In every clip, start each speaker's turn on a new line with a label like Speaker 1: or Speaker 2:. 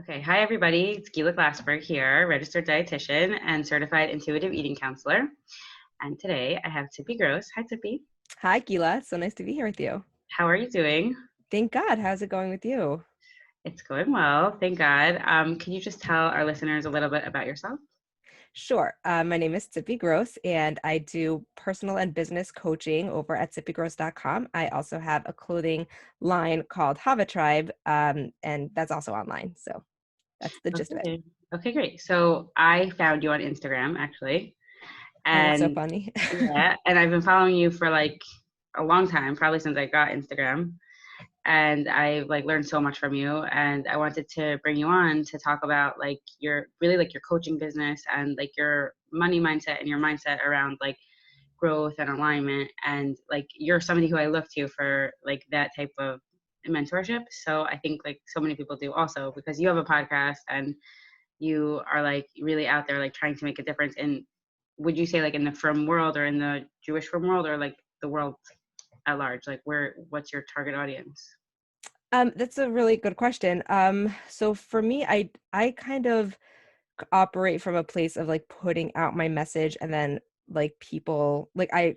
Speaker 1: Okay, hi everybody. It's Gila Glassberg here, registered dietitian and certified intuitive eating counselor. And today I have Tsippi Gross. Hi, Tsippi.
Speaker 2: Hi, Gila. It's so nice to be here with you.
Speaker 1: How are you doing?
Speaker 2: Thank God. How's it going with you?
Speaker 1: It's going well, thank God. Can you just tell our listeners a little bit about yourself?
Speaker 2: Sure. My name is Tsippi Gross, and I do personal and business coaching over at tsippigross.com. I also have a clothing line called Hava Tribe, and that's also online. So that's the gist of it.
Speaker 1: Okay. Okay, great. So I found you on Instagram actually.
Speaker 2: Oh, that's so
Speaker 1: And
Speaker 2: funny.
Speaker 1: yeah, and I've been following you for like a long time, probably since I got Instagram. And I've like learned so much from you, and I wanted to bring you on to talk about like your really like your coaching business and like your money mindset and your mindset around like growth and alignment, and like you're somebody who I look to for like that type of mentorship. So I think like so many people do also, because you have a podcast and you are like really out there like trying to make a difference in, would you say like in the firm world or in the Jewish firm world or like the world at large, like what's your target audience?
Speaker 2: That's a really good question. So for me, I kind of operate from a place of like putting out my message, and then like people whoever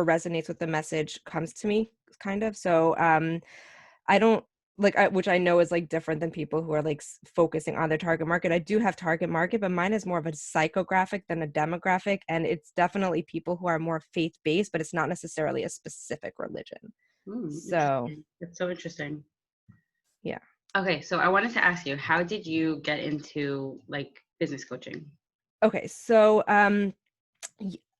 Speaker 2: resonates with the message comes to me, kind of. So I don't which I know is like different than people who are like focusing on their target market. I do have target market, but mine is more of a psychographic than a demographic, and it's definitely people who are more faith based, but it's not necessarily a specific religion. So
Speaker 1: Interesting. That's so interesting.
Speaker 2: yeah.
Speaker 1: Okay, so I wanted to ask you, how did you get into like business coaching?
Speaker 2: Okay, so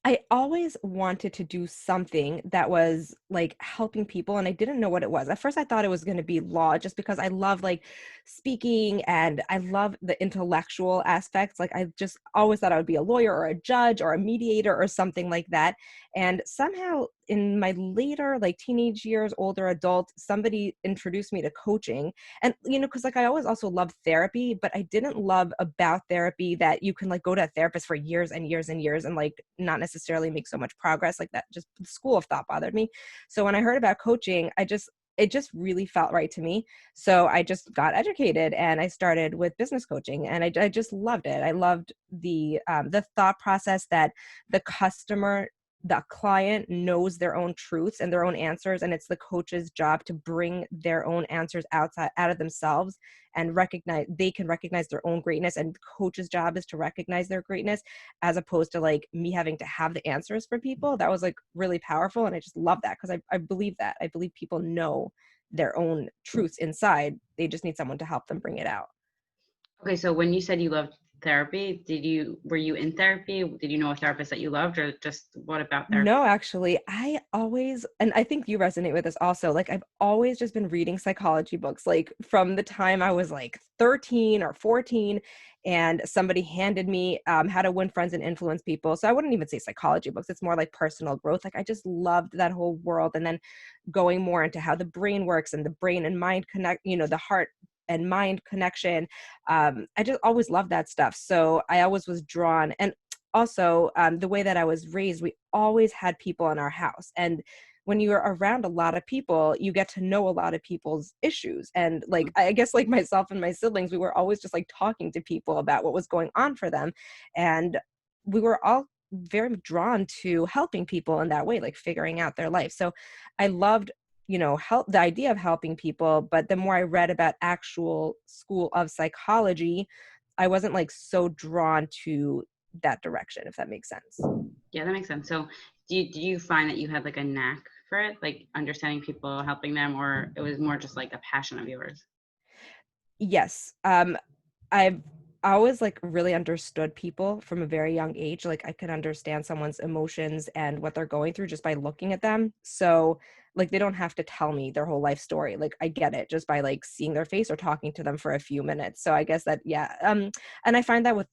Speaker 2: I always wanted to do something that was like helping people, and I didn't know what it was. At first, I thought it was going to be law, just because I love like speaking and I love the intellectual aspects. Like, I just always thought I would be a lawyer or a judge or a mediator or something like that. And somehow in my later, like teenage years, older adult, somebody introduced me to coaching. And, because like I always also loved therapy, but I didn't love about therapy that you can like go to a therapist for years and years and years and like not necessarily make so much progress. Like, that just the school of thought bothered me. So when I heard about coaching, it just really felt right to me. So I just got educated and I started with business coaching, and I just loved it. I loved the thought process that the client knows their own truths and their own answers, and it's the coach's job to bring their own answers out of themselves and recognize their own greatness, and the coach's job is to recognize their greatness, as opposed to like me having to have the answers for people. That was like really powerful, and I just love that, because I believe that. I believe people know their own truths inside. They just need someone to help them bring it out.
Speaker 1: Okay, so when you said you loved therapy, were you in therapy? Did you know a therapist that you loved, or just what about therapy?
Speaker 2: No, actually, and I think you resonate with this also. Like, I've always just been reading psychology books, like from the time I was like 13 or 14, and somebody handed me How to Win Friends and Influence People. So I wouldn't even say psychology books. It's more like personal growth. Like, I just loved that whole world. And then going more into how the brain works and the brain and mind connect, the heart and mind connection. I just always loved that stuff. So I always was drawn. And also, the way that I was raised, we always had people in our house. And when you're around a lot of people, you get to know a lot of people's issues. And like, I guess like myself and my siblings, we were always just like talking to people about what was going on for them. And we were all very drawn to helping people in that way, like figuring out their life. So I loved help the idea of helping people. But the more I read about actual school of psychology, I wasn't like so drawn to that direction, if that makes sense.
Speaker 1: Yeah, that makes sense. So do you find that you had like a knack for it, like understanding people, helping them, or it was more just like a passion of yours?
Speaker 2: Yes. I've always like really understood people from a very young age. Like, I could understand someone's emotions and what they're going through just by looking at them. So like, they don't have to tell me their whole life story. Like, I get it just by like seeing their face or talking to them for a few minutes. So I guess that, yeah. And I find that with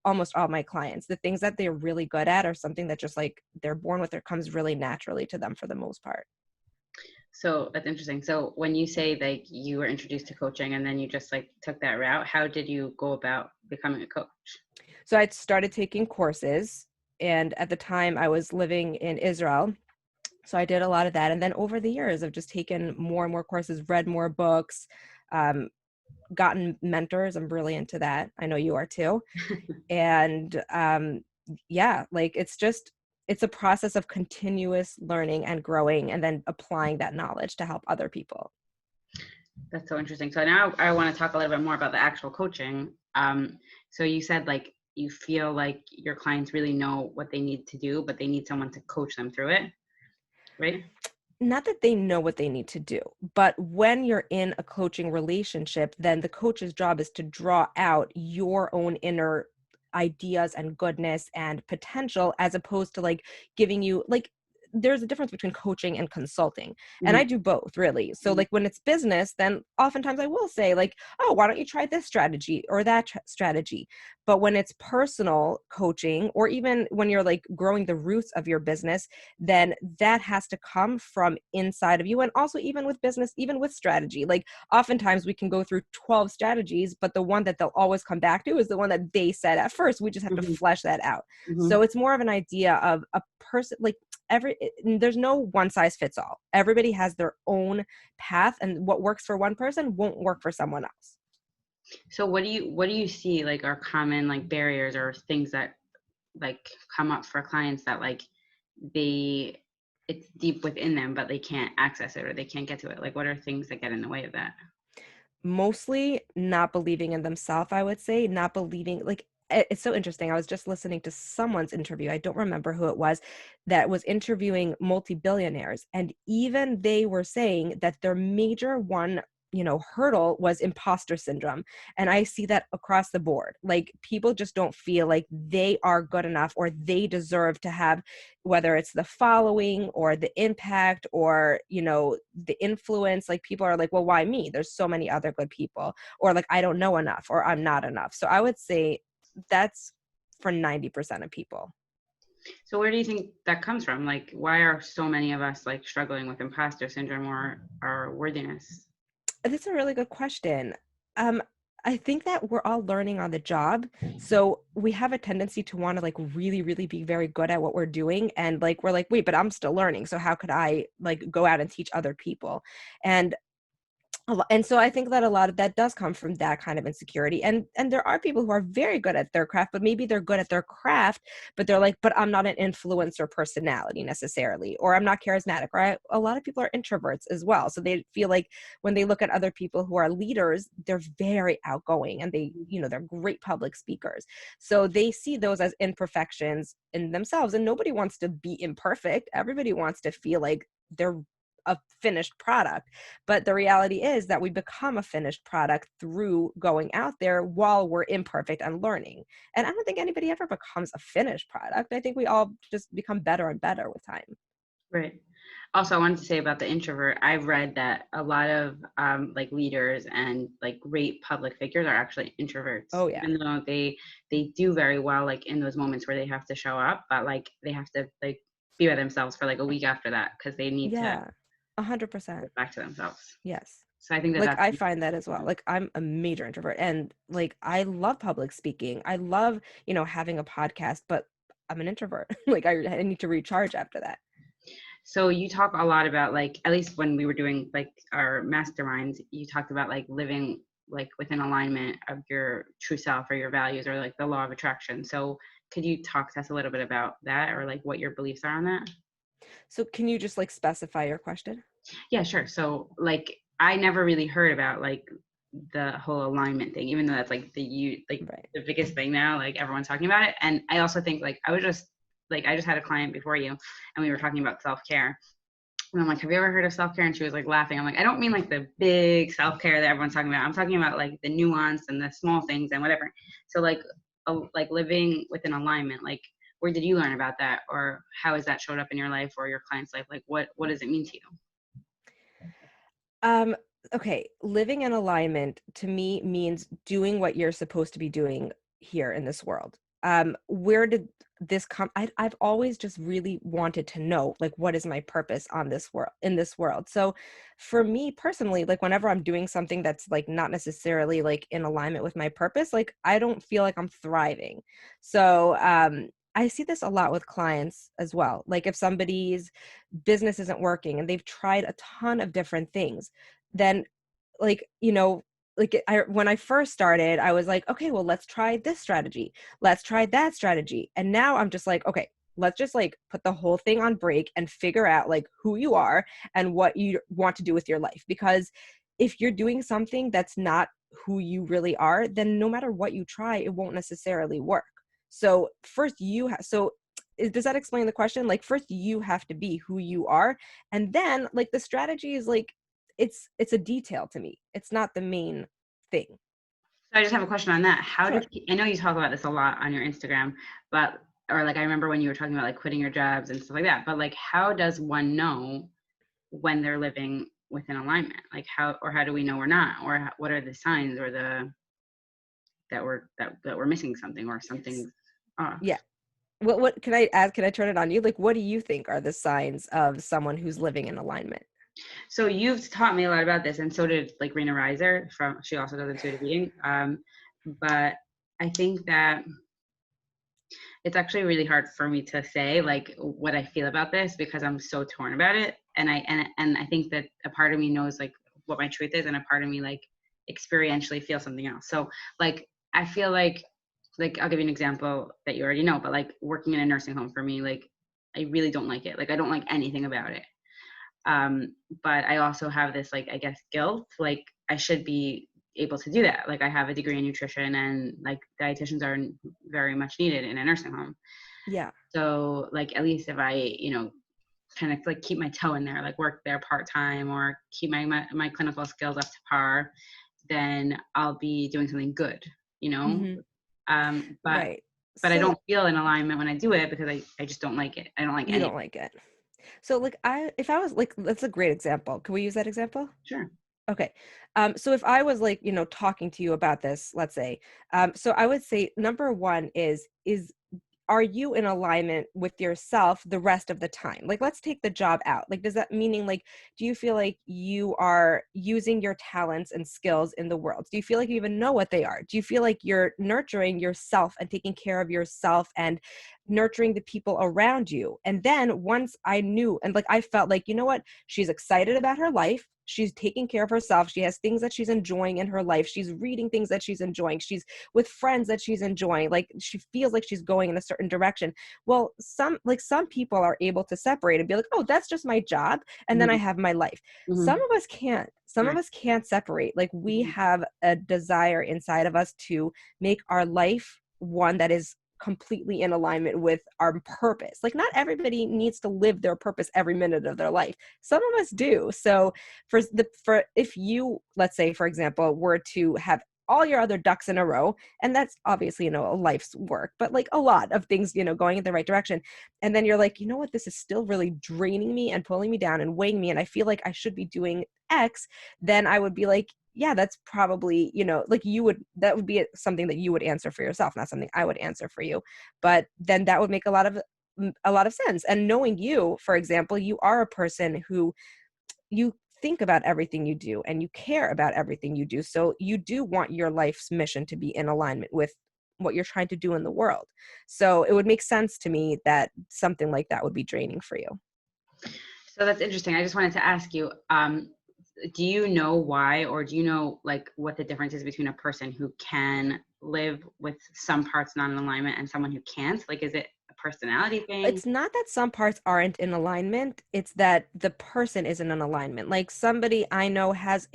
Speaker 2: almost all my clients, the things that they're really good at are something that just like they're born with, or comes really naturally to them for the most part.
Speaker 1: So that's interesting. So when you say like you were introduced to coaching and then you just like took that route, how did you go about becoming a coach?
Speaker 2: So I started taking courses, and at the time I was living in Israel. So I did a lot of that. And then over the years, I've just taken more and more courses, read more books, gotten mentors. I'm really into that. I know you are too. And yeah, like it's a process of continuous learning and growing and then applying that knowledge to help other people.
Speaker 1: That's so interesting. So now I want to talk a little bit more about the actual coaching. So you said like you feel like your clients really know what they need to do, but they need someone to coach them through it, right?
Speaker 2: Not that they know what they need to do, but when you're in a coaching relationship, then the coach's job is to draw out your own inner ideas and goodness and potential, as opposed to like giving you like, there's a difference between coaching and consulting. And I
Speaker 1: Mm-hmm.
Speaker 2: do both, really. So like when it's business, then oftentimes I will say like, oh, why don't you try this strategy or that strategy? But when it's personal coaching, or even when you're like growing the roots of your business, then that has to come from inside of you. And also even with business, even with strategy, like oftentimes we can go through 12 strategies, but the one that they'll always come back to is the one that they said at first. We just have to
Speaker 1: Mm-hmm.
Speaker 2: flesh that out.
Speaker 1: Mm-hmm.
Speaker 2: So it's more of an idea of a person, like there's no one size fits all. Everybody has their own path, and what works for one person won't work for someone else.
Speaker 1: So what do you see like are common like barriers or things that like come up for clients that like they it's deep within them but they can't access it or they can't get to it? Like what are things that get in the way of that?
Speaker 2: Mostly not believing in themselves, I would say. Not believing, like, it's so interesting. I was just listening to someone's interview. I don't remember who it was, that was interviewing multi-billionaires, and even they were saying that their major one, hurdle was imposter syndrome. And I see that across the board. Like, people just don't feel like they are good enough or they deserve to have, whether it's the following or the impact or the influence. Like, people are like, well, why me? There's so many other good people. Or like, I don't know enough, or I'm not enough. So I would say that's for 90% of people.
Speaker 1: So where do you think that comes from? Like why are so many of us like struggling with imposter syndrome or our worthiness?
Speaker 2: That's a really good question. Um, I think that we're all learning on the job. So we have a tendency to want to like really, really be very good at what we're doing. And like, we're like, wait, but I'm still learning. So how could I like go out and teach other people? And and so I think that a lot of that does come from that kind of insecurity. And there are people who are very good at their craft, but maybe they're good at their craft, but they're like, but I'm not an influencer personality necessarily, or I'm not charismatic, right? A lot of people are introverts as well. So they feel like when they look at other people who are leaders, they're very outgoing and they're great public speakers. So they see those as imperfections in themselves. And nobody wants to be imperfect. Everybody wants to feel like they're a finished product. But the reality is that we become a finished product through going out there while we're imperfect and learning. And I don't think anybody ever becomes a finished product. I think we all just become better and better with time.
Speaker 1: Right. Also, I wanted to say about the introvert, I've read that a lot of like leaders and like great public figures are actually introverts,
Speaker 2: Oh yeah.
Speaker 1: even though they do very well like in those moments where they have to show up, but like they have to like be by themselves for like a week after that because they need to
Speaker 2: Yeah. 100%.
Speaker 1: get back to themselves.
Speaker 2: Yes.
Speaker 1: So I think that
Speaker 2: Like,
Speaker 1: that's
Speaker 2: I find that as well. Like, I'm a major introvert, and like I love public speaking. I love, having a podcast, but I'm an introvert. Like, I need to recharge after that.
Speaker 1: so you talk a lot about like at least when we were doing like our masterminds, you talked about like living like within alignment of your true self or your values or like the law of attraction. So could you talk to us a little bit about that or like what your beliefs are on that?
Speaker 2: So can you just like specify your question?
Speaker 1: Yeah, sure. So like I never really heard about like the whole alignment thing, even though that's like
Speaker 2: Right.
Speaker 1: the biggest thing now, like everyone's talking about it. And I also think like I just had a client before you and we were talking about self-care. And I'm like, have you ever heard of self-care? And she was like laughing. I'm like, I don't mean like the big self-care that everyone's talking about. I'm talking about like the nuance and the small things and whatever. So like living within alignment, like where did you learn about that or how has that showed up in your life or your client's life? Like what does it mean to you?
Speaker 2: Um, okay, living in alignment to me means doing what you're supposed to be doing here in this world. Where did this come? I've always just really wanted to know, like, what is my purpose on this world, in this world? So for me personally, like, whenever I'm doing something that's like not necessarily like in alignment with my purpose, like, I don't feel like I'm thriving. So, I see this a lot with clients as well. Like, if somebody's business isn't working and they've tried a ton of different things, then like, when I first started, I was like, okay, well, let's try this strategy. Let's try that strategy. And now I'm just like, okay, let's just like put the whole thing on break and figure out like who you are and what you want to do with your life. Because if you're doing something that's not who you really are, then no matter what you try, it won't necessarily work. So first does that explain the question? Like first you have to be who you are, and then like the strategy is like it's a detail to me. It's not the main thing.
Speaker 1: So I just have a question on that. How do
Speaker 2: Sure.
Speaker 1: I know you talk about this a lot on your Instagram, but or like I remember when you were talking about like quitting your jobs and stuff like that. But like, how does one know when they're living within alignment? Like how do we know we're not? Or what are the signs or the that we're missing something or something's off?
Speaker 2: Yeah. What can I ask? Can I turn it on you? Like, what do you think are the signs of someone who's living in alignment?
Speaker 1: So you've taught me a lot about this, and so did like Rena Reiser from. She also does intuitive eating. But I think that it's actually really hard for me to say like what I feel about this because I'm so torn about it, and I think that a part of me knows like what my truth is, and a part of me like experientially feels something else. So like I feel like I'll give you an example that you already know, but like working in a nursing home for me, like I really don't like it. Like I don't like anything about it. But I also have this like I guess guilt. Like I should be able to do that. Like I have a degree in nutrition, and like dietitians are very much needed in a nursing home.
Speaker 2: Yeah.
Speaker 1: So like at least if I kind of like keep my toe in there, like work there part time or keep my clinical skills up to par, then I'll be doing something good. You know,
Speaker 2: Hmm.
Speaker 1: but
Speaker 2: Right.
Speaker 1: I
Speaker 2: So
Speaker 1: don't feel in alignment when I do it because I just don't like it. I don't like
Speaker 2: you
Speaker 1: any.
Speaker 2: don't like it. So like if I was like, that's a great example. Can we use that example?
Speaker 1: Sure.
Speaker 2: Okay. So if I was like, talking to you about this, let's say, so I would say number one is are you in alignment with yourself the rest of the time? Like, let's take the job out. Like, does that meaning like, do you feel like you are using your talents and skills in the world? Do you feel like you even know what they are? Do you feel like you're nurturing yourself and taking care of yourself and nurturing the people around you? And then once I knew and like I felt like, you know what, she's excited about her life. She's taking care of herself. She has things that she's enjoying in her life. She's reading things that she's enjoying. She's with friends that she's enjoying. Like she feels like she's going in a certain direction. Well, some people are able to separate and be like, oh, that's just my job. And then I
Speaker 1: Mm-hmm.
Speaker 2: have my life. Some
Speaker 1: Mm-hmm.
Speaker 2: of us can't. Some of
Speaker 1: Right.
Speaker 2: us can't separate. Like we
Speaker 1: Mm-hmm.
Speaker 2: have a desire inside of us to make our life one that is completely in alignment with our purpose. Like not everybody needs to live their purpose every minute of their life. Some of us do. So for if you, let's say for example, were to have all your other ducks in a row, and that's obviously a life's work, but like a lot of things going in the right direction, and then you're like, you know what, this is still really draining me and pulling me down and weighing me, and I feel like I should be doing X, then I would be like, yeah, that's probably like that would be something that you would answer for yourself, not something I would answer for you. But then that would make a lot of sense. And knowing you, for example, you are a person who you think about everything you do and you care about everything you do. So you do want your life's mission to be in alignment with what you're trying to do in the world. So it would make sense to me that something like that would be draining for you.
Speaker 1: So that's interesting. I just wanted to ask you, do you know why, or do you know like what the difference is between a person who can live with some parts not in alignment and someone who can't? Like, is it a personality thing?
Speaker 2: It's not that some parts aren't in alignment, it's that the person isn't in alignment. Like somebody I know has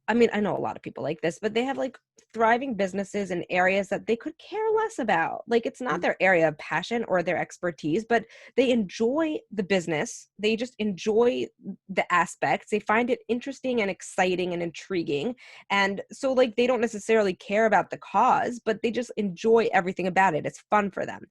Speaker 2: I mean, I know a lot of people like this, but they have like thriving businesses in areas that they could care less about. Like it's not their area of passion or their expertise, but they enjoy the business. They just enjoy the aspects. They find it interesting and exciting and intriguing. And so like they don't necessarily care about the cause, but they just enjoy everything about it. It's fun for them.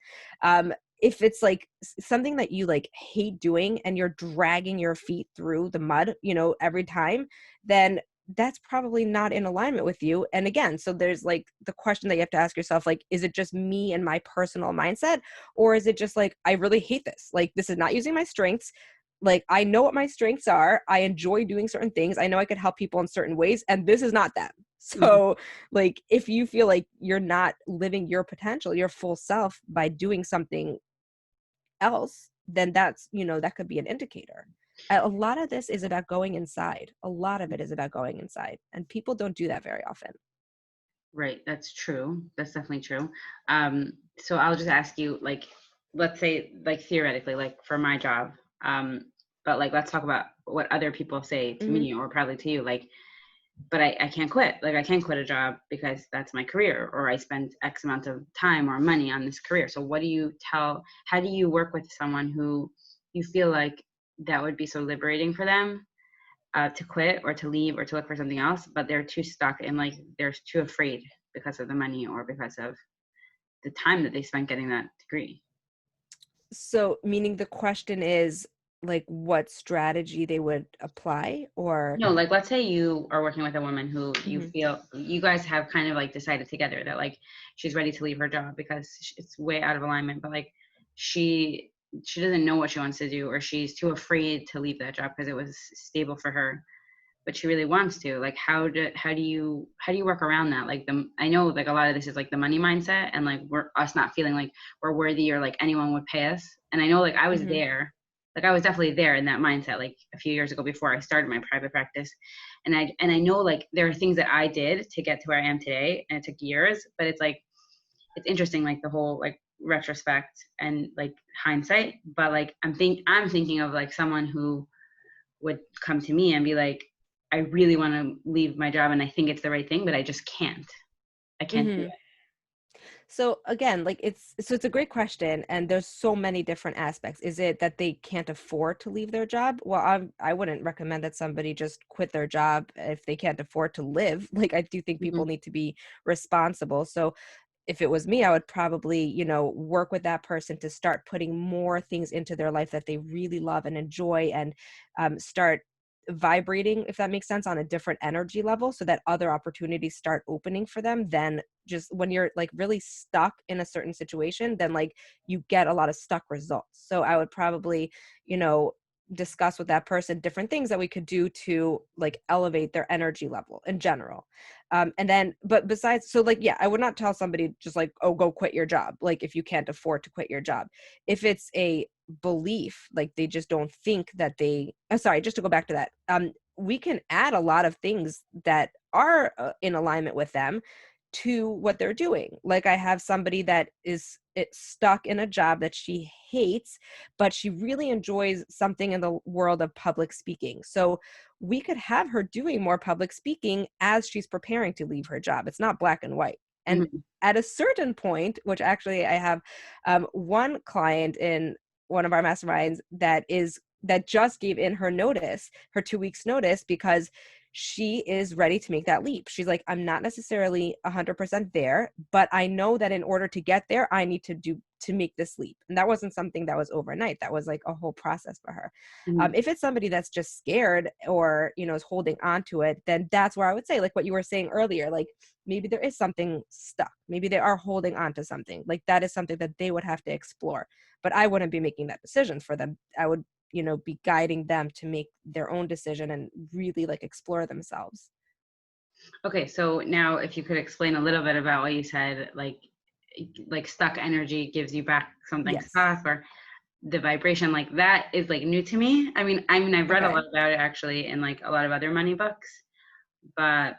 Speaker 2: If it's like something that you like hate doing and you're dragging your feet through the mud, every time, then that's probably not in alignment with you. And again, so there's like the question that you have to ask yourself, like, is it just me and my personal mindset? Or is it just like, I really hate this? Like, this is not using my strengths. Like, I know what my strengths are. I enjoy doing certain things. I know I could help people in certain ways, and this is not them.
Speaker 1: Mhm.
Speaker 2: So, like, if you feel like you're not living your potential, your full self by doing something else, then that's, that could be an indicator. A lot of this is about going inside. A lot of it is about going inside, and people don't do that very often.
Speaker 1: Right, that's true. That's definitely true. So I'll just ask you, like, let's say, like theoretically, like for my job, um, but like let's talk about what other people say to
Speaker 2: Mhm.
Speaker 1: me or probably to you, like, but I can't quit. Like I can't quit a job because that's my career, or I spend X amount of time or money on this career. So what do you tell? How do you work with someone who you feel like that would be so liberating for them, to quit or to leave or to look for something else, but they're too stuck and like they're too afraid because of the money or because of the time that they spent getting that degree.
Speaker 2: So, meaning the question is like what strategy they would apply or
Speaker 1: No, like let's say you are working with a woman who you
Speaker 2: Mhm.
Speaker 1: feel you guys have kind of like decided together that like she's ready to leave her job because it's way out of alignment, but like she she doesn't know what she wants to do, or she's too afraid to leave that job because it was stable for her, but she really wants to. Like how do you work around that? Like I know like a lot of this is like the money mindset and like we're us not feeling like we're worthy or like anyone would pay us. And I know like I was
Speaker 2: Mhm.
Speaker 1: there, like I was definitely there in that mindset like a few years ago before I started my private practice. And I know like there are things that I did to get to where I am today, and it took years, but it's like it's interesting like the whole like retrospect and like hindsight. But like I'm thinking of like someone who would come to me and be like, I really want to leave my job and I think it's the right thing, but I just can't. I can't do
Speaker 2: Mhm. So again, like it's a great question, and there's so many different aspects. Is it that they can't afford to leave their job? Well, I wouldn't recommend that somebody just quit their job if they can't afford to live. Like I do think
Speaker 1: it. Hmm.
Speaker 2: people need to be responsible. So if it was me, I would probably, work with that person to start putting more things into their life that they really love and enjoy, and start vibrating, if that makes sense, on a different energy level so that other opportunities start opening for them. Then just when you're like really stuck in a certain situation, then like you get a lot of stuck results. So I would probably, you know, discuss with that person different things that we could do to like elevate their energy level in general. And then, but besides, so like, yeah, I would not tell somebody just like, oh, go quit your job. Like, if you can't afford to quit your job, if it's a belief, like they just don't think that sorry, just to go back to that, we can add a lot of things that are in alignment with them to what they're doing. Like I have somebody that is stuck in a job that she hates, but she really enjoys something in the world of public speaking. So we could have her doing more public speaking as she's preparing to leave her job. It's not black and white. And
Speaker 1: Hmm.
Speaker 2: at a certain point, which actually I have one client in one of our masterminds that just gave in her notice, her 2 weeks notice, because she is ready to make that leap. She's like, I'm not necessarily 100% there, but I know that in order to get there, I need to make this leap. And that wasn't something that was overnight. That was like a whole process for her.
Speaker 1: Hmm.
Speaker 2: If it's somebody that's just scared or, is holding on to it, then that's where I would say, like what you were saying earlier, like maybe there is something stuck. Maybe they are holding on to something. Like that is something that they would have to explore. But I wouldn't be making that decision for them. I would be guiding them to make their own decision and really like explore themselves.
Speaker 1: Okay, so now if you could explain a little bit about what you said, like stuck energy gives you back something
Speaker 2: Yes.
Speaker 1: stuck, or the vibration, like that is like new to me. I mean, I've read a
Speaker 2: Okay.
Speaker 1: lot about it actually in like a lot of other money books, but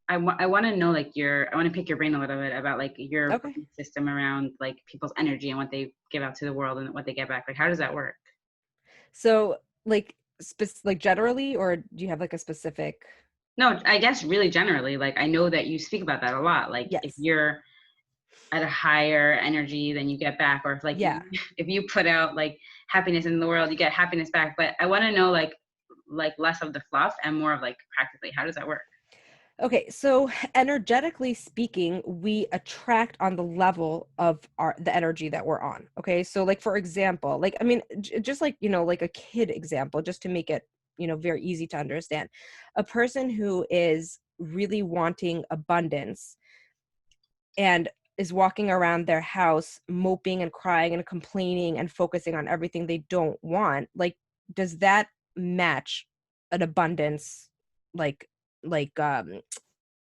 Speaker 1: I want to know like I want to pick your brain a little bit about like your
Speaker 2: Okay.
Speaker 1: belief system around like people's energy and what they give out to the world and what they get back. Like, how does that work?
Speaker 2: So like like generally, or do you have like a specific?
Speaker 1: No, I guess really generally, like I know that you speak about that a lot. Like if
Speaker 2: Yes.
Speaker 1: you're at a higher energy than you get back, or if like
Speaker 2: Yeah.
Speaker 1: if you put out like happiness in the world, you get happiness back. But I want to know like less of the fluff and more of like practically, how does that work?
Speaker 2: Okay, so energetically speaking, we attract on the level of the energy that we're on. Okay, so like for example, like I mean, just like like a kid example, just to make it very easy to understand, a person who is really wanting abundance and is walking around their house moping and crying and complaining and focusing on everything they don't want, like does that match an abundance like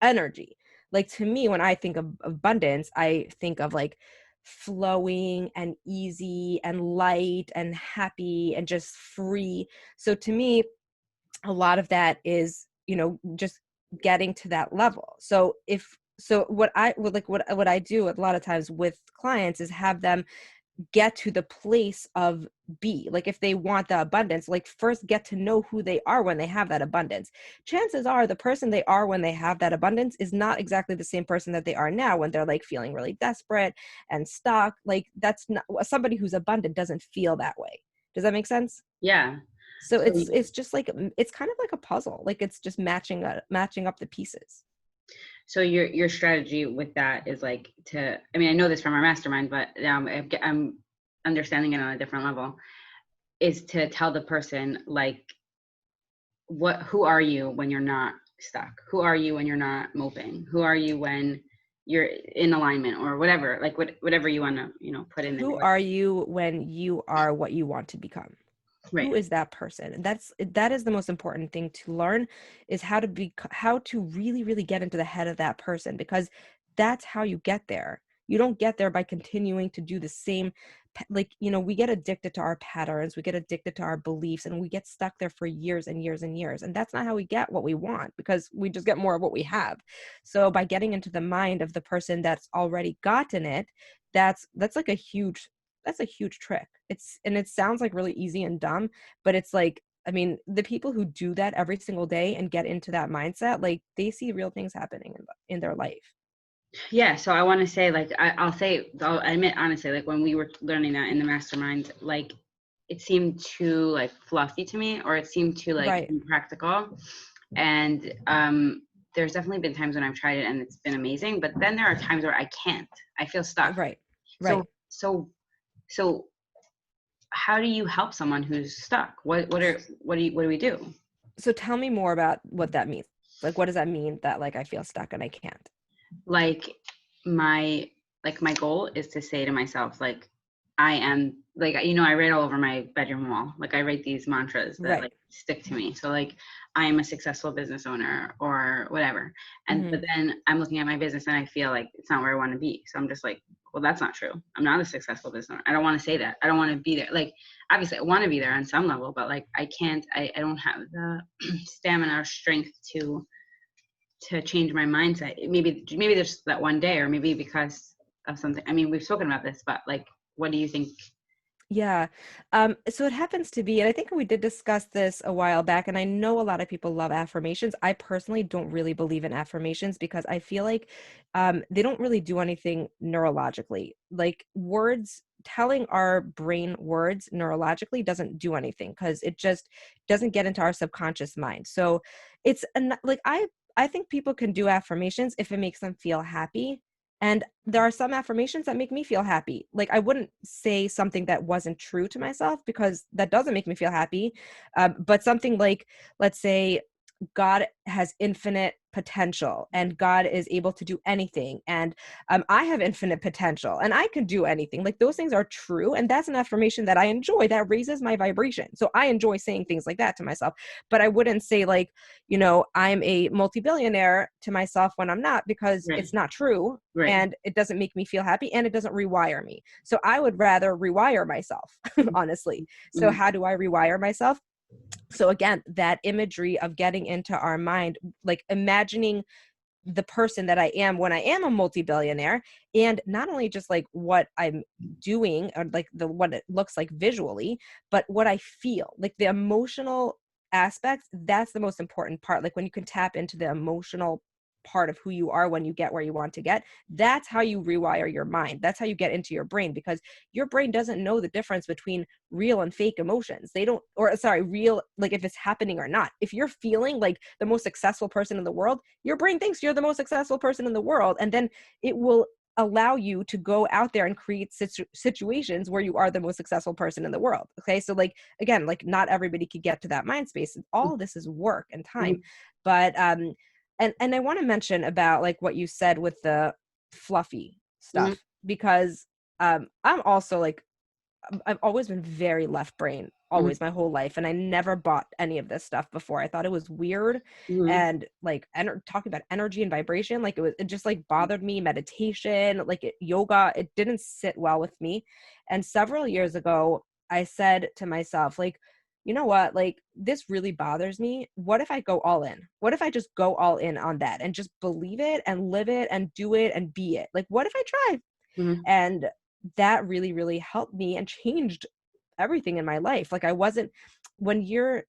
Speaker 2: energy? Like to me, when I think of abundance, I think of like flowing and easy and light and happy and just free. So to me, a lot of that is, just getting to that level. So what I would like, what I do a lot of times with clients is have them get to the place of be, like if they want the abundance, like first get to know who they are when they have that abundance. Chances are the person they are when they have that abundance is not exactly the same person that they are now when they're like feeling really desperate and stuck. Like that's not somebody who's abundant doesn't feel that way. Does that make sense?
Speaker 1: Yeah.
Speaker 2: So
Speaker 1: So
Speaker 2: it's just like, it's kind of like a puzzle, like it's just matching up the pieces.
Speaker 1: So your strategy with that is like to, I mean, I know this from our mastermind, but I'm understanding it on a different level, is to tell the person like, who are you when you're not stuck? Who are you when you're not moping? Who are you when you're in alignment or whatever, like whatever you want to, put in
Speaker 2: Who
Speaker 1: there.
Speaker 2: are you when you are what you want to become?
Speaker 1: Right.
Speaker 2: Who is that person? That is the most important thing to learn, is how to really, really get into the head of that person, because that's how you get there. You don't get there by continuing to do the same, like, we get addicted to our patterns, we get addicted to our beliefs, and we get stuck there for years and years and years. And that's not how we get what we want, because we just get more of what we have. So by getting into the mind of the person that's already gotten it, that's like that's a huge trick. It sounds like really easy and dumb, but it's like, I mean, the people who do that every single day and get into that mindset, like they see real things happening in their life.
Speaker 1: Yeah. So I want to say, like, I'll admit honestly, like when we were learning that in the mastermind, like it seemed too like fluffy to me, or it seemed too like
Speaker 2: Right.
Speaker 1: impractical. And there's definitely been times when I've tried it and it's been amazing, but then there are times where I can't. I feel stuck.
Speaker 2: Right.
Speaker 1: So
Speaker 2: Right.
Speaker 1: so how do you help someone who's stuck? What do we do?
Speaker 2: So tell me more about what that means. Like, what does that mean that like I feel stuck and I can't?
Speaker 1: Like my my goal is to say to myself, like, I am, like, I write all over my bedroom wall, like I write these mantras that
Speaker 2: Right.
Speaker 1: like stick to me. So like, I am a successful business owner or whatever. And
Speaker 2: Mm-hmm.
Speaker 1: but then I'm looking at my business and I feel like it's not where I want to be. So I'm just like, well, that's not true. I'm not a successful business owner. I don't want to say that. I don't want to be there. Like, obviously I want to be there on some level, but like I can't, I don't have the stamina or strength to change my mindset. Maybe there's that one day, or maybe because of something. I mean, we've spoken about this, but like, what do you think?
Speaker 2: Yeah. So it happens to be, and I think we did discuss this a while back, and I know a lot of people love affirmations. I personally don't really believe in affirmations because I feel like they don't really do anything neurologically. Like words, telling our brain words neurologically doesn't do anything because it just doesn't get into our subconscious mind. So like I think people can do affirmations if it makes them feel happy, and there are some affirmations that make me feel happy. Like I wouldn't say something that wasn't true to myself because that doesn't make me feel happy. But something like, let's say, God has infinite potential and God is able to do anything. And I have infinite potential and I can do anything. Like those things are true. And that's an affirmation that I enjoy, that raises my vibration. So I enjoy saying things like that to myself. But I wouldn't say like, I'm a multi-billionaire to myself when I'm not, because
Speaker 1: Right.
Speaker 2: it's not true.
Speaker 1: Right.
Speaker 2: And it doesn't make me feel happy and it doesn't rewire me. So I would rather rewire myself, honestly. So
Speaker 1: Mhm.
Speaker 2: how do I rewire myself? So again, that imagery of getting into our mind, like imagining the person that I am when I am a multi-billionaire, and not only just like what I'm doing or like what it looks like visually, but what I feel, like the emotional aspects. That's the most important part. Like when you can tap into the emotional part of who you are when you get where you want to get, that's how you rewire your mind. That's how you get into your brain, because your brain doesn't know the difference between real and fake emotions. They don't, or sorry, real, like if it's happening or not. If you're feeling like the most successful person in the world, your brain thinks you're the most successful person in the world, and then it will allow you to go out there and create situations where you are the most successful person in the world. Okay, so like again, like not everybody could get to that mind space. All this is work and time.
Speaker 1: Mhm.
Speaker 2: But and I want to mention about like what you said with the fluffy
Speaker 1: Mhm.
Speaker 2: stuff, because I'm also like, I've always been very left brain.
Speaker 1: Mhm.
Speaker 2: always, my whole life, and I never bought any of this stuff before. I thought it was weird,
Speaker 1: Mhm.
Speaker 2: and like talking about energy and vibration, like it just like bothered me. Meditation, like yoga, it didn't sit well with me. And several years ago, I said to myself, like, you know what, like this really bothers me. What if I go all in? What if I just go all in on that and just believe it and live it and do it and be it? Like, what if I try?
Speaker 1: Mhm.
Speaker 2: And that really, really helped me and changed everything in my life. Like I wasn't, when you're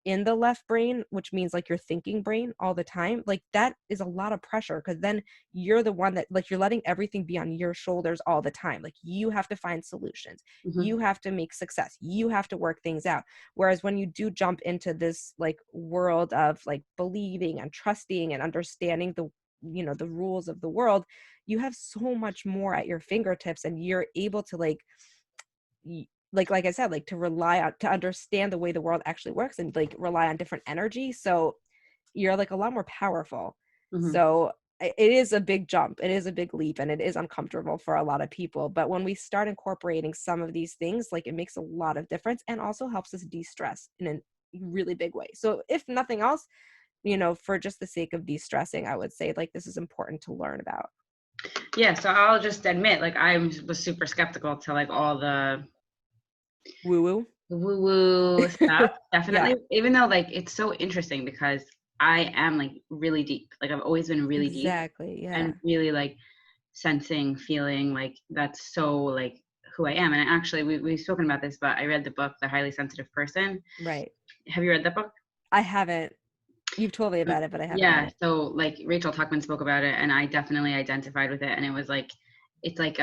Speaker 2: in the left brain, which means like your thinking brain all the time, like that is a lot of pressure, because then you're the one that, like, you're letting everything be on your shoulders all the time. Like you have to find solutions,
Speaker 1: Mhm.
Speaker 2: you have to make success, you have to work things out. Whereas when you do jump into this like world of like believing and trusting and understanding the, you know, the rules of the world, you have so much more at your fingertips, and you're able to like like I said, like to rely on, to understand the way the world actually works, and like rely on different energy. So you're like a lot more powerful.
Speaker 1: Mhm.
Speaker 2: So it is a big jump, it is a big leap, and it is uncomfortable for a lot of people. But when we start incorporating some of these things, like it makes a lot of difference and also helps us de-stress in a really big way. So if nothing else, you know, for just the sake of de-stressing, I would say like this is important to learn about.
Speaker 1: Yeah, so I'll just admit, like, was super skeptical to like all
Speaker 2: Woo woo.
Speaker 1: the woo woo stuff.
Speaker 2: Yeah,
Speaker 1: Definitely, even though like it's so interesting because I am like really deep. Like I've always been really deep
Speaker 2: exactly.
Speaker 1: and
Speaker 2: Yeah.
Speaker 1: really like sensing, feeling like that's so like who I am. And actually, we've spoken about this, but I read the book, The Highly Sensitive Person.
Speaker 2: Right.
Speaker 1: Have you read that book?
Speaker 2: I haven't. You've told me about it, but I haven't read
Speaker 1: Yeah,
Speaker 2: it.
Speaker 1: so like Rachel Tuckman spoke about it and I definitely identified with it, and it was like it's like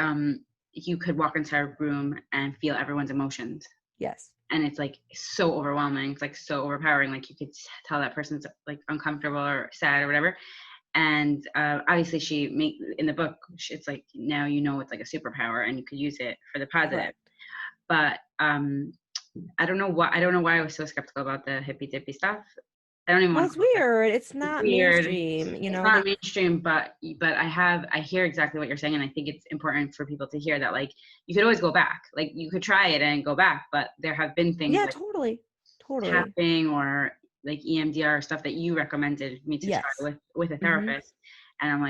Speaker 1: you could walk into a room and feel everyone's emotions,
Speaker 2: Yes.
Speaker 1: and it's like so overwhelming, it's like so overpowering, like you could tell that person's like uncomfortable or sad or whatever. And obviously she make in the book it's like now you know it's like a superpower and you could use it for the positive.
Speaker 2: Correct.
Speaker 1: But I don't know why I was so skeptical about the hippy dippy stuff. I don't even
Speaker 2: Well,
Speaker 1: want to
Speaker 2: it's
Speaker 1: call it.
Speaker 2: weird. It's
Speaker 1: It's
Speaker 2: not
Speaker 1: weird.
Speaker 2: mainstream, you
Speaker 1: It's
Speaker 2: know,
Speaker 1: not
Speaker 2: like,
Speaker 1: mainstream, but I hear exactly what you're saying, and I think it's important for people to hear that like you could always go back. Like you could try it and go back, but there have been things
Speaker 2: yeah,
Speaker 1: like
Speaker 2: totally. Totally.
Speaker 1: tapping or like EMDR stuff that you recommended me to try
Speaker 2: Yes.
Speaker 1: with a
Speaker 2: Hmm.
Speaker 1: therapist, and I'm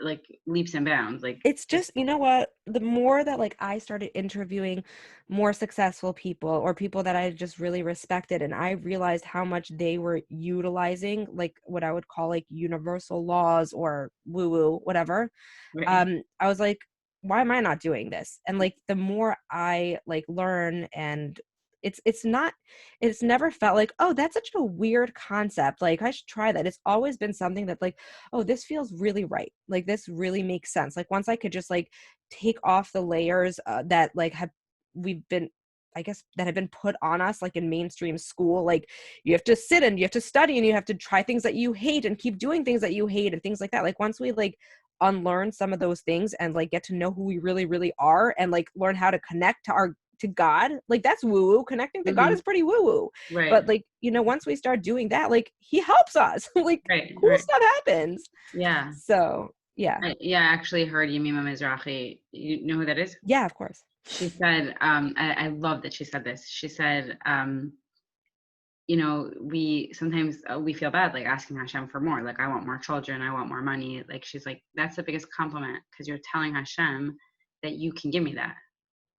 Speaker 1: like leaps and bounds. Like
Speaker 2: It's
Speaker 1: it's
Speaker 2: just, you know what? The more that like I started interviewing more successful people or people that I just really respected, and I realized how much they were utilizing like what I would call like universal laws or woo woo, whatever.
Speaker 1: right.
Speaker 2: I was like, why am I not doing this? And like the more I like learn, and it's not, it's never felt like, oh, that's such a weird concept, like I should try that. It's always been something that like, oh, this feels really right, like this really makes sense. Like once I could just like take off the layers that like have we've been, I guess, that have been put on us like in mainstream school, like you have to sit and you have to study and you have to try things that you hate and keep doing things that you hate and things like that. Like once we like unlearn some of those things and like get to know who we really really are, and like learn how to connect to our, to God, like that's woo woo. Connecting to God
Speaker 1: Hmm.
Speaker 2: is pretty woo woo.
Speaker 1: Right.
Speaker 2: But like, you know, once we start doing that, like he helps us. Like
Speaker 1: Right.
Speaker 2: cool
Speaker 1: Right.
Speaker 2: stuff happens.
Speaker 1: Yeah.
Speaker 2: So yeah.
Speaker 1: Yeah. I actually heard Yamima Mizrahi. You know who that is?
Speaker 2: Yeah, of course.
Speaker 1: She said, I love that she said this. She said, you know, we sometimes we feel bad like asking Hashem for more. Like, I want more children, I want more money. Like, she's like, that's the biggest compliment because you're telling Hashem that you can give me that.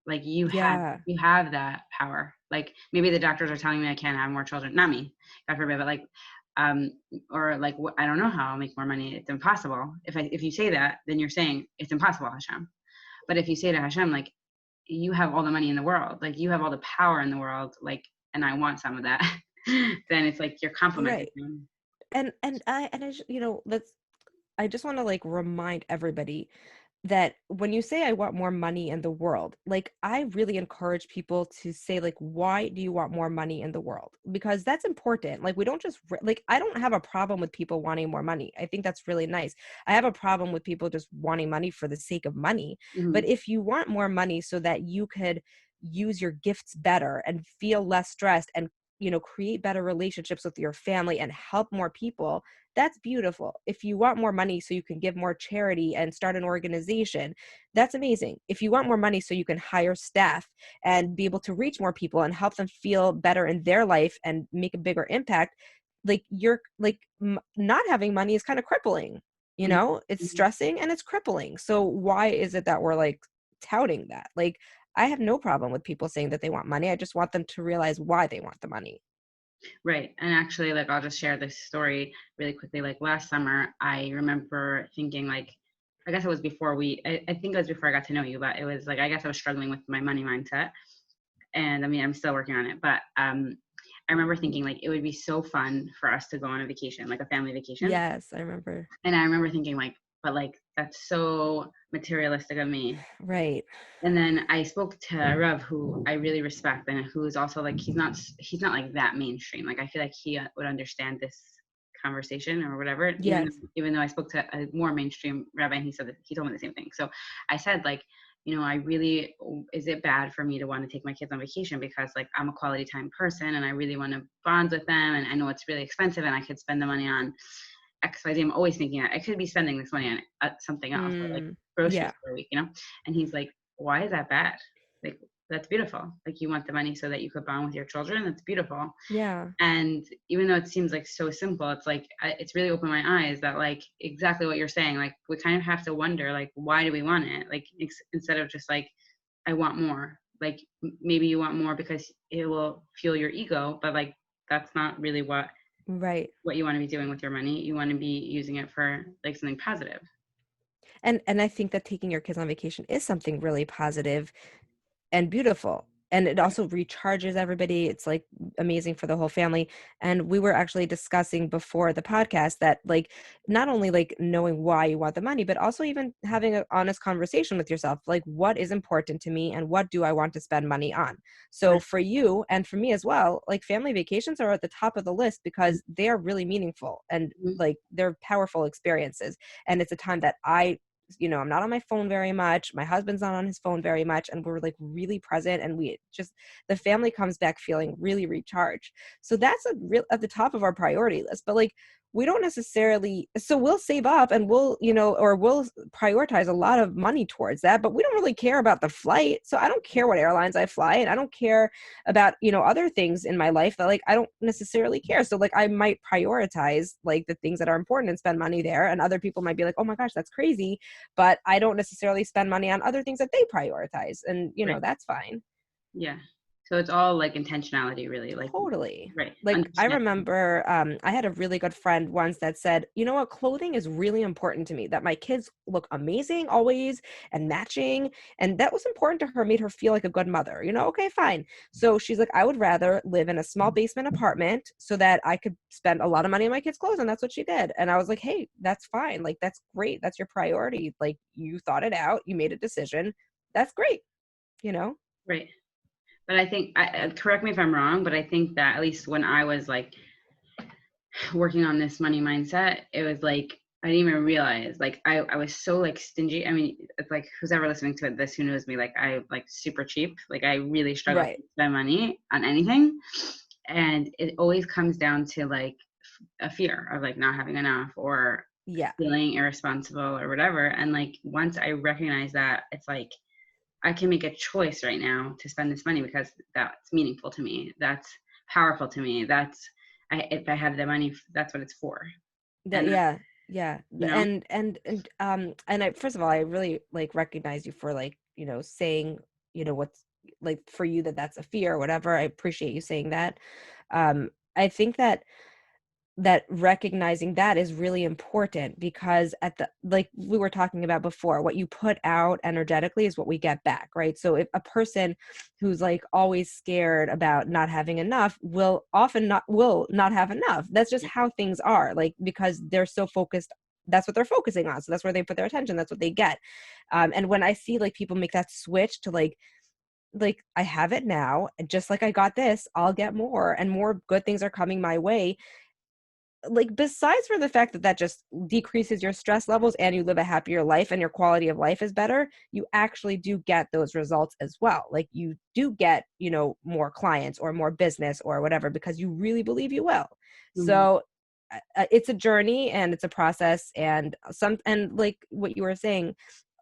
Speaker 1: Like,
Speaker 2: Yeah.
Speaker 1: you have that power. Like, maybe the doctors are telling me I can't have more children, not me, God forbid, but like, um, or like, I don't know how I'll make more money. It's impossible. If you say that, then you're saying it's impossible, Hashem. But if you say to Hashem, like, you have all the money in the world, like you have all the power in the world, like, and I want some of that, then it's like you're complimenting
Speaker 2: Right.
Speaker 1: him.
Speaker 2: You know, let's, I just want to like remind everybody that when you say I want more money in the world, like I really encourage people to say like, why do you want more money in the world? Because that's important. Like we don't just like, I don't have a problem with people wanting more money. I think that's really nice. I have a problem with people just wanting money for the sake of money. But
Speaker 1: Hmm.
Speaker 2: if you want more money so that you could use your gifts better and feel less stressed and, you know, create better relationships with your family and help more people, that's beautiful. If you want more money so you can give more charity and start an organization, that's amazing. If you want more money so you can hire staff and be able to reach more people and help them feel better in their life and make a bigger impact, like you're like not having money is kind of crippling, you
Speaker 1: Mhm.
Speaker 2: know, it's
Speaker 1: Mhm.
Speaker 2: stressing and it's crippling. So why is it that we're like touting that? Like, I have no problem with people saying that they want money. I just want them to realize why they want the money.
Speaker 1: Right. And actually, like, I'll just share this story really quickly. Like last summer, I remember thinking, like, I guess it was before I think it was before I got to know you, but it was like, I guess I was struggling with my money mindset. And I mean, I'm still working on it, but I remember thinking, like, it would be so fun for us to go on a vacation, like a family vacation.
Speaker 2: Yes, I remember.
Speaker 1: And I remember thinking, like, but like, that's so materialistic of me.
Speaker 2: Right.
Speaker 1: And then I spoke to Rev, who I really respect, and who is also like, he's not like that mainstream. Like, I feel like he would understand this conversation or whatever.
Speaker 2: Yes.
Speaker 1: Even though I spoke to a more mainstream rabbi, and he said that he told me the same thing. So I said, like, I really, is it bad for me to want to take my kids on vacation because like I'm a quality time person and I really want to bond with them, and I know it's really expensive and I could spend the money on XYZ. I'm always thinking I could be spending this money on something else, or like groceries
Speaker 2: Yeah.
Speaker 1: for a week. And he's like, why is that bad? Like, that's beautiful. Like, you want the money so that you could bond with your children. That's beautiful.
Speaker 2: Yeah.
Speaker 1: And even though it seems like so simple, it's like, it's really opened my eyes that like exactly what you're saying. Like, we kind of have to wonder, like, why do we want it? Like, instead of just like, I want more. Like, maybe you want more because it will fuel your ego, but like, that's not really
Speaker 2: Right.
Speaker 1: what you want to be doing with your money. You want to be using it for like something positive.
Speaker 2: And I think that taking your kids on vacation is something really positive and beautiful. And it also recharges everybody. It's like amazing for the whole family. And we were actually discussing before the podcast that like not only like knowing why you want the money, but also even having an honest conversation with yourself. Like, what is important to me and what do I want to spend money on? So
Speaker 1: Right.
Speaker 2: for you and for me as well, like family vacations are at the top of the list because they are really meaningful and
Speaker 1: Mhm.
Speaker 2: like they're powerful experiences. And it's a time that I'm not on my phone very much. My husband's not on his phone very much. And we're like really present. And the family comes back feeling really recharged. So that's at the top of our priority list. But like, we don't necessarily, so we'll save up and we'll prioritize a lot of money towards that, but we don't really care about the flight. So I don't care what airlines I fly, and I don't care about, other things in my life that like, I don't necessarily care. So like, I might prioritize like the things that are important and spend money there. And other people might be like, oh my gosh, that's crazy. But I don't necessarily spend money on other things that they prioritize. And,
Speaker 1: Right.
Speaker 2: that's fine.
Speaker 1: Yeah. So it's all like intentionality, really. Like,
Speaker 2: Totally.
Speaker 1: right.
Speaker 2: Like, I
Speaker 1: Understand.
Speaker 2: remember I had a really good friend once that said, you know what, clothing is really important to me, that my kids look amazing always and matching. And that was important to her, made her feel like a good mother. Okay, fine. So she's like, I would rather live in a small basement apartment so that I could spend a lot of money on my kids' clothes. And that's what she did. And I was like, hey, that's fine. Like, that's great. That's your priority. Like, you thought it out. You made a decision. That's great. You know?
Speaker 1: Right. But I think, correct me if I'm wrong, but I think that at least when I was like working on this money mindset, it was like, I didn't even realize, like, I was so like stingy. I mean, it's like, who's ever listening to this, who knows me, like, I like super cheap. Like, I really struggle to
Speaker 2: Right.
Speaker 1: spend money on anything. And it always comes down to like a fear of like not having enough, or
Speaker 2: Yeah.
Speaker 1: feeling irresponsible or whatever. And like, once I recognize that, it's like, I can make a choice right now to spend this money because that's meaningful to me. That's powerful to me. If I have the money, that's what it's for.
Speaker 2: That
Speaker 1: And that's,
Speaker 2: yeah, yeah.
Speaker 1: you know,
Speaker 2: And I, first of all, I really like recognize you for like, saying, what's like for you that's a fear or whatever. I appreciate you saying that. I think that recognizing that is really important because at the like we were talking about before, what you put out energetically is what we get back, right? So if a person who's like always scared about not having enough will not have enough. That's just how things are, like, because they're so focused, that's what they're focusing on, so that's where they put their attention, that's what they get. And when I see like people make that switch to like I have it now, and just like I got this, I'll get more and more good things are coming my way, like, besides for the fact that just decreases your stress levels and you live a happier life and your quality of life is better, you actually do get those results as well. Like, you do get, more clients or more business or whatever because you really believe you will.
Speaker 1: mhm.
Speaker 2: So it's a journey and it's a process, and like what you were saying,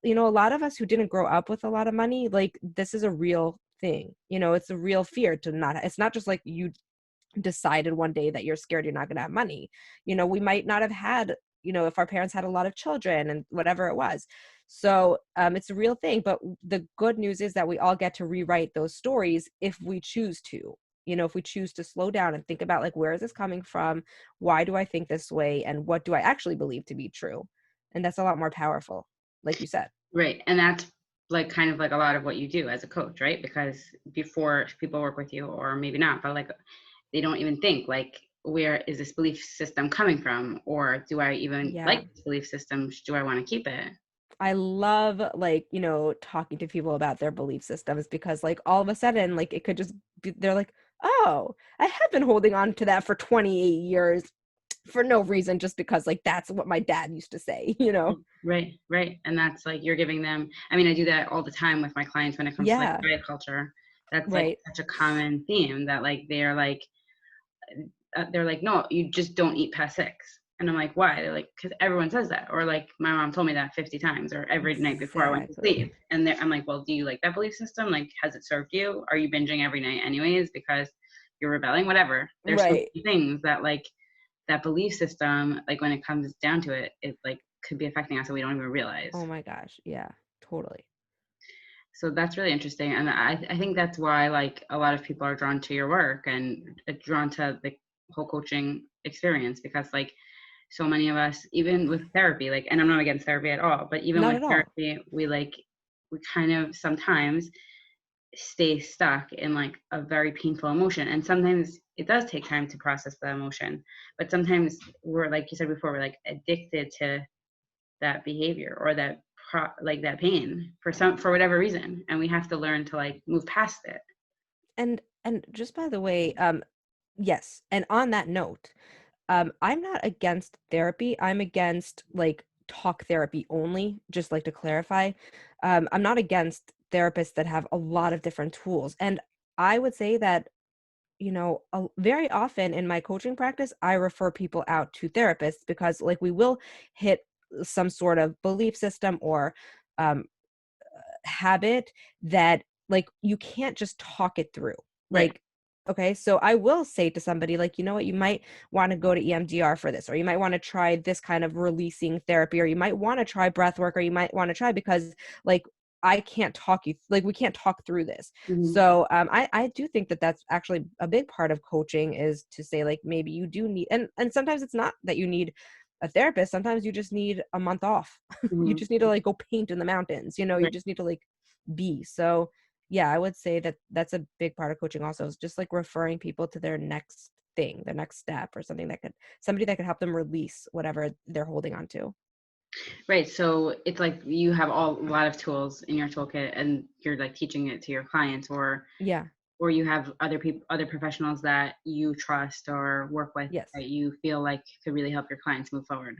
Speaker 2: a lot of us who didn't grow up with a lot of money, like this is a real thing. It's a real fear to not, it's not just like you decided one day that you're scared you're not going to have money. We might not have had, if our parents had a lot of children and whatever it was. So it's a real thing. But the good news is that we all get to rewrite those stories if we choose to. If we choose to slow down and think about, like, where is this coming from? Why do I think this way? And what do I actually believe to be true? And that's a lot more powerful, like you said.
Speaker 1: Right. And that's like kind of like a lot of what you do as a coach, right? Because before people work with you, or maybe not, but like they don't even think like, where is this belief system coming from? Or do I even
Speaker 2: Yeah.
Speaker 1: like this belief system? Do I want to keep it?
Speaker 2: I love, like, talking to people about their belief systems, because like all of a sudden, like, it could just be, they're like, oh, I have been holding on to that for 28 years for no reason, just because like that's what my dad used to say.
Speaker 1: Right, right. And that's like you're giving them, I mean, I do that all the time with my clients when it comes to like
Speaker 2: Yeah,
Speaker 1: diet culture. That's like
Speaker 2: right.
Speaker 1: such a common theme that like they're like, no, you just don't eat past 6. And I'm like, why? They're like, because everyone says that. Or like, my mom told me that 50 times, or every night before I went to
Speaker 2: Exactly.
Speaker 1: sleep. And I'm like, well, do you like that belief system? Like, has it served you? Are you binging every night anyways because you're rebelling? Whatever. There's so
Speaker 2: Right.
Speaker 1: many things that like that belief system, like when it comes down to it, it like could be affecting us and we don't even realize.
Speaker 2: Oh my gosh. Yeah, totally.
Speaker 1: So that's really interesting. And I think that's why like a lot of people are drawn to your work and drawn to the whole coaching experience, because like so many of us, even with therapy, like, and I'm not against therapy at all, but even
Speaker 2: Not
Speaker 1: with
Speaker 2: at all.
Speaker 1: therapy, we kind of sometimes stay stuck in like a very painful emotion. And sometimes it does take time to process the emotion, but sometimes we're, like you said before, we're like addicted to that behavior or that like that pain for whatever reason, and we have to learn to like move past it.
Speaker 2: And just by the way, yes, and on that note, I'm not against therapy. I'm against like talk therapy only, just like to clarify. I'm not against therapists that have a lot of different tools. And I would say that, very often in my coaching practice, I refer people out to therapists, because like we will hit some sort of belief system or um, habit that, like, you can't just talk it through.
Speaker 1: Right.
Speaker 2: Like, okay, so I will say to somebody, like, you know what, you might want to go to EMDR for this, or you might want to try this kind of releasing therapy, or you might want to try breath work, or you might want to try, because like I can't talk you, like we can't talk through this.
Speaker 1: Hmm.
Speaker 2: So I do think that that's actually a big part of coaching, is to say like maybe you do need, and sometimes it's not that you need a therapist, sometimes you just need a month off. You
Speaker 1: Hmm.
Speaker 2: just need to like go paint in the mountains, you
Speaker 1: Right.
Speaker 2: just need to like be. So yeah, I would say that that's a big part of coaching also, is just like referring people to their next thing, their next step, or somebody that could help them release whatever they're holding on to.
Speaker 1: Right. So it's like you have a lot of tools in your toolkit and you're like teaching it to your clients,
Speaker 2: Yeah.
Speaker 1: or you have other people, other professionals that you trust or work with
Speaker 2: Yes.
Speaker 1: that you feel like could really help your clients move forward.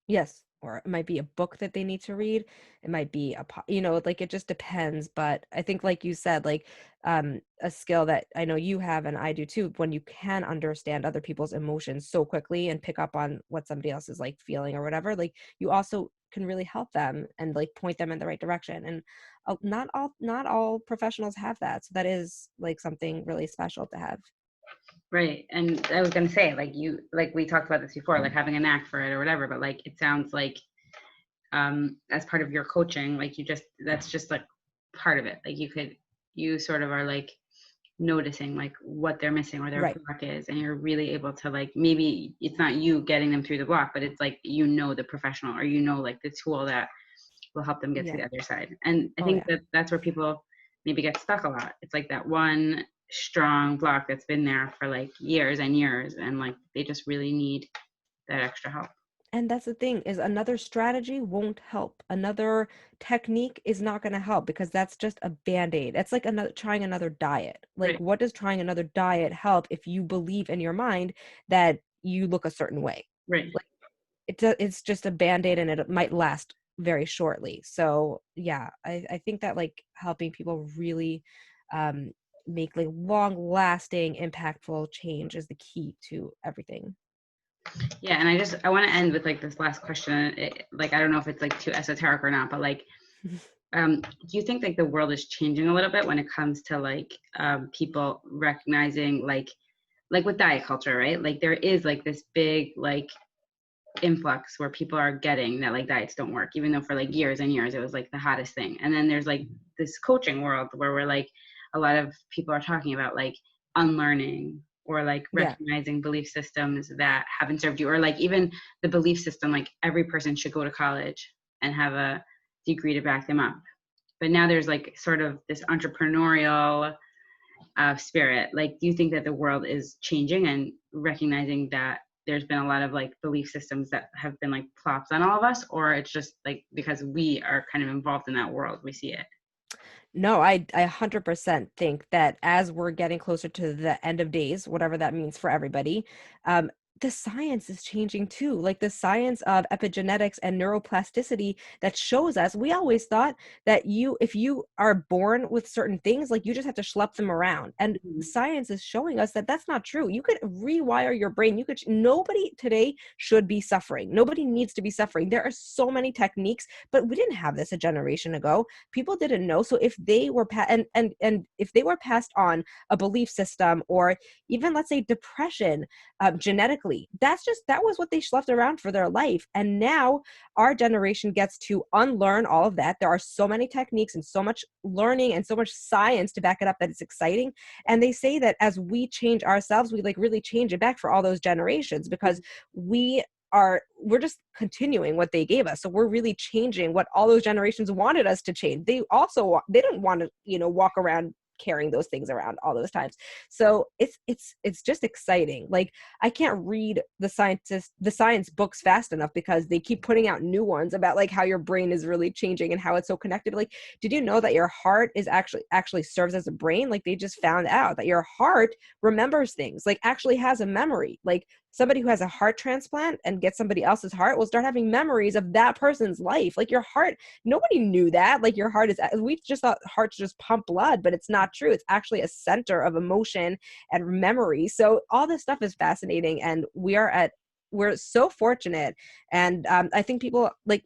Speaker 2: Yes, or it might be a book that they need to read. It might be like it just depends. But I think, like you said, like a skill that I know you have and I do too, when you can understand other people's emotions so quickly and pick up on what somebody else is like feeling or whatever, like you also can really help them and like point them in the right direction. And not all professionals have that. So that is like something really special to have.
Speaker 1: Right. And I was going to say, like like we talked about this before, like having a knack for it or whatever, but like it sounds like as part of your coaching, like that's just like part of it. Like you sort of are like noticing like what they're missing or their
Speaker 2: Right.
Speaker 1: block is, and you're really able to like, maybe it's not you getting them through the block, but it's like, the professional, or like the tool that will help them get to
Speaker 2: Yeah.
Speaker 1: the other side. And I
Speaker 2: Oh
Speaker 1: think
Speaker 2: yeah.
Speaker 1: that that's where people maybe get stuck a lot. It's like that one strong block that's been there for like years and years, and like they just really need that extra help.
Speaker 2: And that's the thing, is another strategy won't help. Another technique is not going to help, because that's just a band-aid. It's like trying another diet. Like,
Speaker 1: Right.
Speaker 2: what does trying another diet help if you believe in your mind that you look a certain way?
Speaker 1: Right.
Speaker 2: Like, it's just a band-aid, and it might last very shortly. So yeah, I think that like helping people really um, make like long lasting impactful change is the key to everything.
Speaker 1: Yeah, and I want to end with like this last question. Like I don't know if it's like too esoteric or not, but like, do you think like the world is changing a little bit when it comes to like people recognizing like with diet culture, right? Like there is like this big like influx where people are getting that like diets don't work, even though for like years and years it was like the hottest thing. And then there's like this coaching world where we're like a lot of people are talking about like unlearning or like
Speaker 2: Yeah.
Speaker 1: recognizing belief systems that haven't served you, or like even the belief system like every person should go to college and have a degree to back them up. But now there's like sort of this entrepreneurial spirit. Like, do you think that the world is changing and recognizing that there's been a lot of like belief systems that have been like plopped on all of us, or it's just like because we are kind of involved in that world, we see it?
Speaker 2: No, I 100% think that as we're getting closer to the end of days, whatever that means for everybody, um, the science is changing too. Like the science of epigenetics and neuroplasticity that shows us, we always thought that if you are born with certain things, like you just have to schlep them around. And
Speaker 1: Mhm.
Speaker 2: science is showing us that that's not true. You could rewire your brain. Nobody today should be suffering. Nobody needs to be suffering. There are so many techniques, but we didn't have this a generation ago. People didn't know. So if they were and if they were passed on a belief system, or even let's say depression, genetically, that was what they schlepped around for their life. And now our generation gets to unlearn all of that. There are so many techniques and so much learning and so much science to back it up that it's exciting. And they say that as we change ourselves, we like really change it back for all those generations, because we're just continuing what they gave us. So we're really changing what all those generations wanted us to change. They didn't want to, walk around carrying those things around all those times. So it's just exciting. Like I can't read the science books fast enough, because they keep putting out new ones about like how your brain is really changing and how it's so connected. Like, did you know that your heart is actually serves as a brain? Like they just found out that your heart remembers things, like actually has a memory. Like somebody who has a heart transplant and gets somebody else's heart will start having memories of that person's life. Like your heart, nobody knew that. Like your heart we just thought hearts just pump blood, but it's not true. It's actually a center of emotion and memory. So all this stuff is fascinating, and we're so fortunate. And I think people like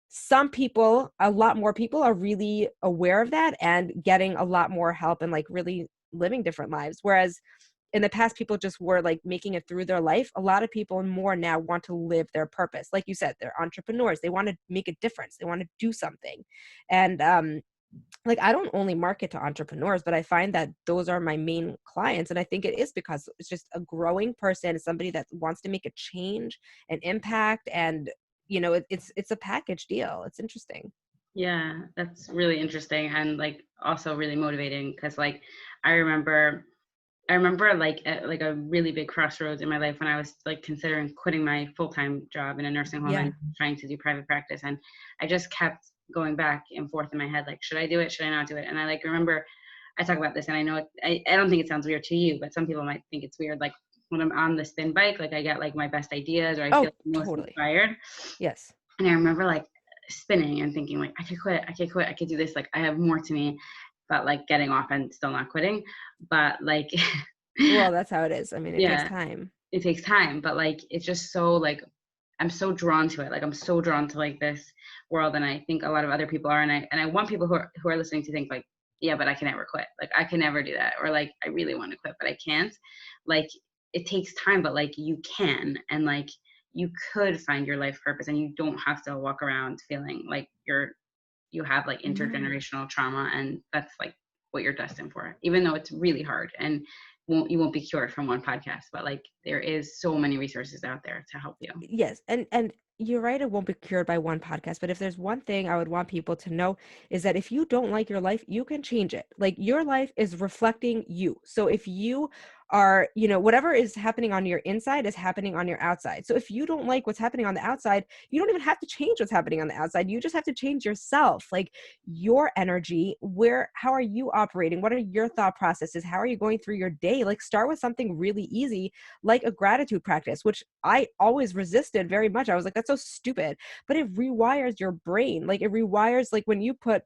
Speaker 2: some people, a lot more people are really aware of that and getting a lot more help and like really living different lives. Whereas in the past, people just were like making it through their life. A lot of people more now want to live their purpose. Like you said, they're entrepreneurs. They want to make a difference. They want to do something. And like I don't only market to entrepreneurs, but I find that those are my main clients. And I think it is because it's just a growing person, somebody that wants to make a change, an impact, and it's a package deal. It's interesting.
Speaker 1: Yeah, that's really interesting and like also really motivating because like I remember I remember like at like a really big crossroads in my life when I was like considering quitting my full-time job in a nursing home
Speaker 2: Yeah.
Speaker 1: and trying to do private practice. And I just kept going back and forth in my head, like, should I do it? Should I not do it? And I like remember I talk about this and I know I don't think it sounds weird to you, but some people might think it's weird. Like when I'm on the spin bike, like I get like my best ideas or I feel
Speaker 2: Oh,
Speaker 1: most
Speaker 2: totally.
Speaker 1: inspired.
Speaker 2: Yes.
Speaker 1: And I remember like spinning and thinking like I could quit, I could do this, like I have more to me, but like getting off and still not quitting. But like
Speaker 2: Well, that's how it is. I mean, it takes
Speaker 1: yeah,
Speaker 2: time.
Speaker 1: it takes time, but like it's just so like I'm so drawn to it. Like I'm so drawn to like this world, and I think a lot of other people are. And I want people who are listening to think like, yeah, but I can never quit. Like I can never do that, or like I really want to quit, but I can't. Like it takes time, but like you can, and like you could find your life purpose, and you don't have to walk around feeling like you have like
Speaker 2: No.
Speaker 1: intergenerational trauma, and that's like what you're destined for. Even though it's really hard, and you won't be cured from one podcast, but like there is so many resources out there to help you.
Speaker 2: Yes, and you're right, it won't be cured by one podcast, but if there's one thing I would want people to know is that if you don't like your life, you can change it. Like your life is reflecting you. So if you are, whatever is happening on your inside is happening on your outside. So if you don't like what's happening on the outside, you don't even have to change what's happening on the outside. You just have to change yourself. Like your energy, how are you operating? What are your thought processes? How are you going through your day? Like start with something really easy, like a gratitude practice, which I always resisted very much. I was like, that's so stupid. But it rewires your brain. Like it rewires, like when you put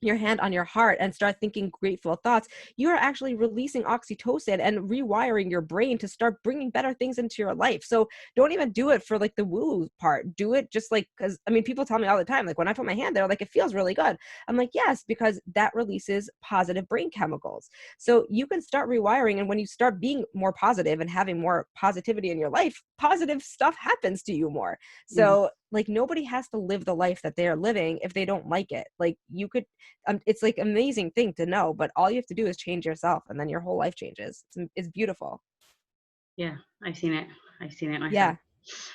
Speaker 2: your hand on your heart and start thinking grateful thoughts, you are actually releasing oxytocin and rewiring your brain to start bringing better things into your life. So don't even do it for like the woo part. Do it just like, because I mean, people tell me all the time, like when I put my hand there, like it feels really good. I'm like, yes, because that releases positive brain chemicals. So you can start rewiring. And when you start being more positive and having more positivity in your life, positive stuff happens to you more.
Speaker 1: Mhm.
Speaker 2: So like nobody has to live the life that they're living if they don't like it. Like you could, it's like amazing thing to know, but all you have to do is change yourself and then your whole life changes. It's beautiful.
Speaker 1: Yeah, I've seen it. I've seen it myself.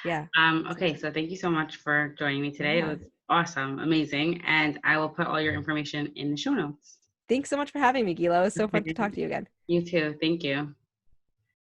Speaker 2: Yeah. Yeah.
Speaker 1: Okay, so thank you so much for joining me today. It
Speaker 2: Yeah.
Speaker 1: was awesome, amazing, and I will put all your information in the show notes.
Speaker 2: Thanks so much for having me, Gila. It was so fun to
Speaker 1: Okay.
Speaker 2: talk to you again.
Speaker 1: You too. Thank you.